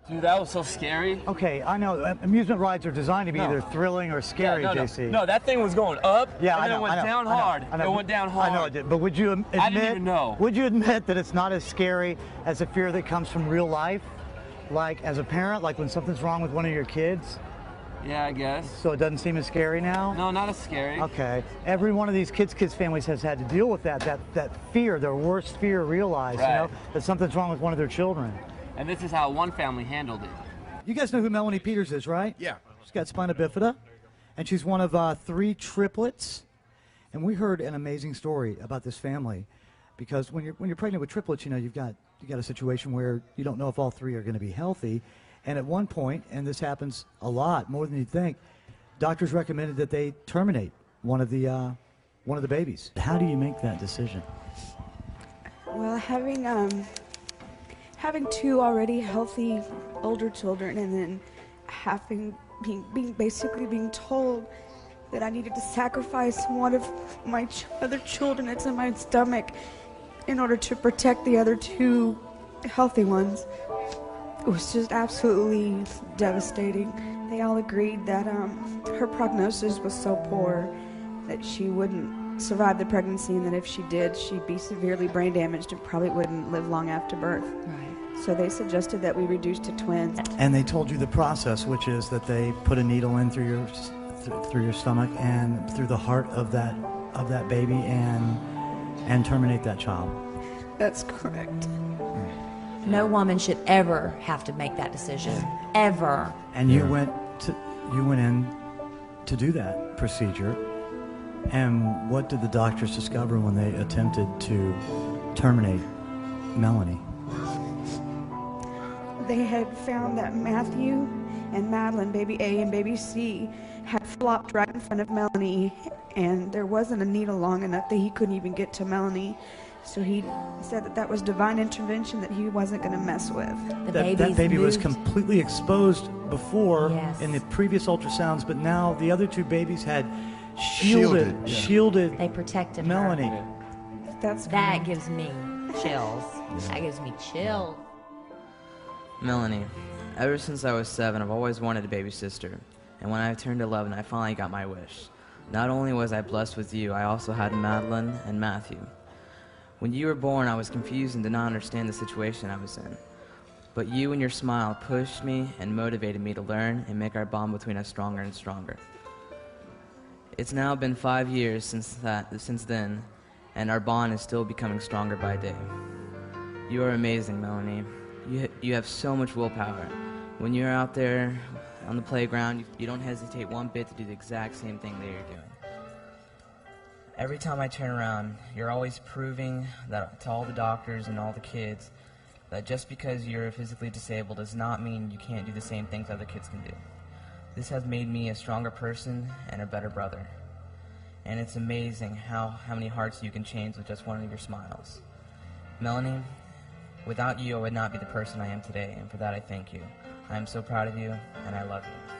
Dude, that was so scary. Okay, I know amusement rides are designed to be either thrilling or scary, JC. No, that thing was going up. Yeah, and I then know. it went down hard. It went down hard. I know it did. But would you admit? I didn't even know. Would you admit that it's not as scary as a fear that comes from real life, like as a parent, like when something's wrong with one of your kids? Yeah, I guess. So it doesn't seem as scary now? No, not as scary. Okay. Every one of these kids' families has had to deal with that fear, their worst fear realized, right. you know, that something's wrong with one of their children. And this is how one family handled it. You guys know who Melanie Peters is, right? Yeah. She's got spina bifida, and she's one of 3 triplets. And we heard an amazing story about this family, because when you're pregnant with triplets, you know, you got a situation where you don't know if all 3 are going to be healthy. And at one point, and this happens a lot, more than you'd think, doctors recommended that they terminate one of the babies. How do you make that decision? Well, having 2 already healthy older children, and then basically being told that I needed to sacrifice one of my other children that's in my stomach in order to protect the other 2 healthy ones. It was just absolutely devastating. They all agreed that her prognosis was so poor that she wouldn't survive the pregnancy, and that if she did, she'd be severely brain damaged and probably wouldn't live long after birth. Right. So they suggested that we reduce to twins. And they told you the process, which is that they put a needle in through your stomach and through the heart of that baby and terminate that child. That's correct. No woman should ever have to make that decision, ever. And you went in to do that procedure. And what did the doctors discover when they attempted to terminate Melanie? They had found that Matthew and Madeline, baby A and baby C, had flopped right in front of Melanie, and there wasn't a needle long enough that he couldn't even get to Melanie. So he said that was divine intervention that he wasn't going to mess with. That baby was completely exposed before in the previous ultrasounds, but now the other 2 babies had shielded. They protected Melanie. Her. That gives me chills. That gives me chills. Melanie, ever since I was 7, I've always wanted a baby sister. And when I turned 11, I finally got my wish. Not only was I blessed with you, I also had Madeline and Matthew. When you were born, I was confused and did not understand the situation I was in. But you and your smile pushed me and motivated me to learn and make our bond between us stronger and stronger. It's now been 5 years since then, and our bond is still becoming stronger by day. You are amazing, Melanie. You have so much willpower. When you're out there on the playground, you don't hesitate one bit to do the exact same thing that you're doing. Every time I turn around, you're always proving that to all the doctors and all the kids that just because you're physically disabled does not mean you can't do the same things other kids can do. This has made me a stronger person and a better brother. And it's amazing how many hearts you can change with just one of your smiles. Melanie, without you, I would not be the person I am today, and for that I thank you. I am so proud of you, and I love you.